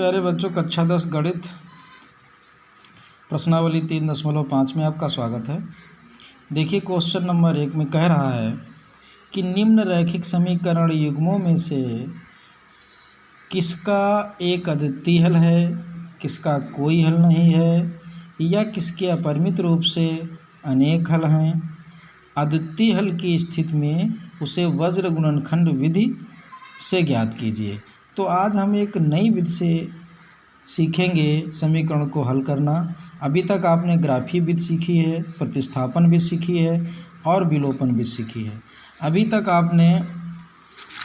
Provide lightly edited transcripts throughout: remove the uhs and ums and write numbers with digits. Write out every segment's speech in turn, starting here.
प्यारे बच्चों, कक्षा 10 गणित प्रश्नावली 3.5 में आपका स्वागत है। देखिए, क्वेश्चन नंबर 1 में कह रहा है कि निम्न रैखिक समीकरण युग्मों में से किसका एक अद्वितीय हल है, किसका कोई हल नहीं है, या किसके अपरिमित रूप से अनेक हल हैं। अद्वितीय हल की स्थिति में उसे वज्र गुणनखंड विधि से ज्ञात कीजिए। तो आज हम एक नई विधि से सीखेंगे समीकरण को हल करना। अभी तक आपने ग्राफी विधि सीखी है, प्रतिस्थापन विधि सीखी है और विलोपन विधि सीखी है। अभी तक आपने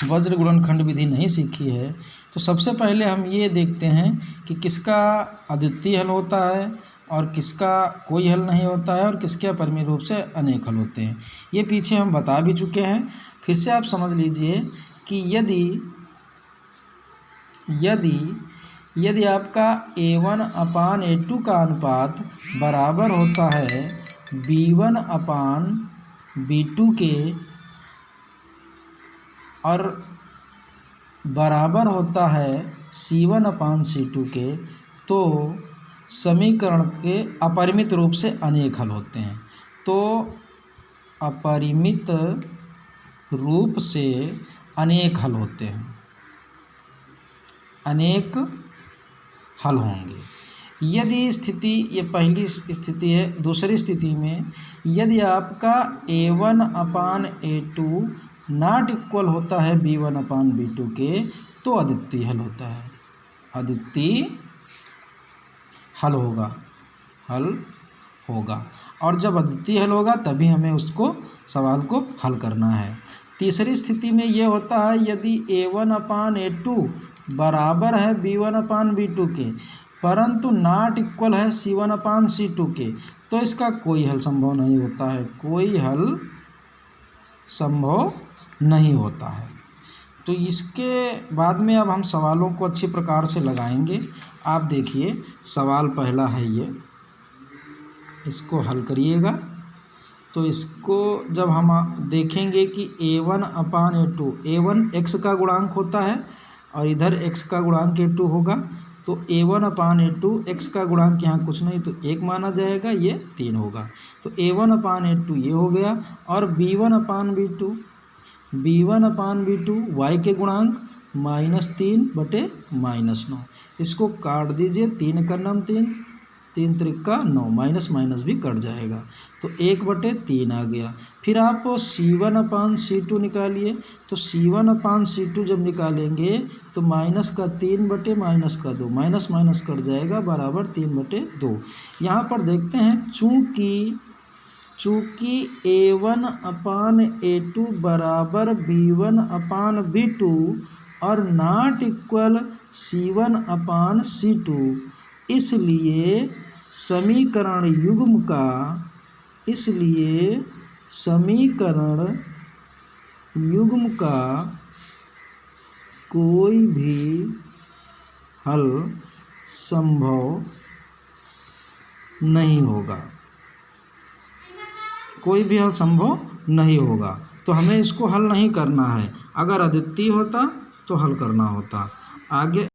वज्र गुणनखंड विधि नहीं सीखी है। तो सबसे पहले हम ये देखते हैं कि किसका अद्वितीय हल होता है और किसका कोई हल नहीं होता है और किसके अपरिमित रूप से अनेक हल होते हैं। ये पीछे हम बता भी चुके हैं। फिर से आप समझ लीजिए कि यदि आपका A1/A2 का अनुपात बराबर होता है B1/B2 के और बराबर होता है C1/C2 के, तो समीकरण के अपरिमित रूप से अनेक हल होते हैं। तो अपरिमित रूप से अनेक हल होते हैं, अनेक हल होंगे। यदि स्थिति, ये पहली स्थिति है। दूसरी स्थिति में यदि आपका A1/A2 नॉट इक्वल होता है B1/B2 के, तो अद्वितीय हल होता है, अद्वितीय हल होगा। और जब अद्वितीय हल होगा तभी हमें उसको सवाल को हल करना है। तीसरी स्थिति में ये होता है यदि A1/A2 बराबर है B1/B2 के परंतु नॉट इक्वल है C1/C2 के, तो इसका कोई हल संभव नहीं होता है, कोई हल संभव नहीं होता है। तो इसके बाद में अब हम सवालों को अच्छी प्रकार से लगाएंगे। आप देखिए, सवाल पहला है ये, इसको हल करिएगा। तो इसको जब हम देखेंगे कि A1/A2, A1 x का गुणांक होता है और इधर x का गुणांक A2 होगा, तो A1/A2 x का गुणांक यहाँ कुछ नहीं तो 1 माना जाएगा, ये 3 होगा। तो A1/A2 ये हो गया। और B1/B2 y के गुणांक -3/-9, इसको काट दीजिए। 3 का नाम 3, 3 त्रिका 9, माइनस माइनस भी कट जाएगा, तो 1/3 आ गया। फिर आप C1/C2 निकालिए। तो C1/C2 जब निकालेंगे तो -3/-2, माइनस माइनस कट जाएगा, बराबर 3/2। यहाँ पर देखते हैं, चूँकि A1/A2 बराबर B1/B2 और नॉट इक्वल C1/C2, इसलिए समीकरण युग्म का कोई भी हल संभव नहीं होगा, कोई भी हल संभव नहीं होगा। तो हमें इसको हल नहीं करना है। अगर अद्वितीय होता तो हल करना होता। आगे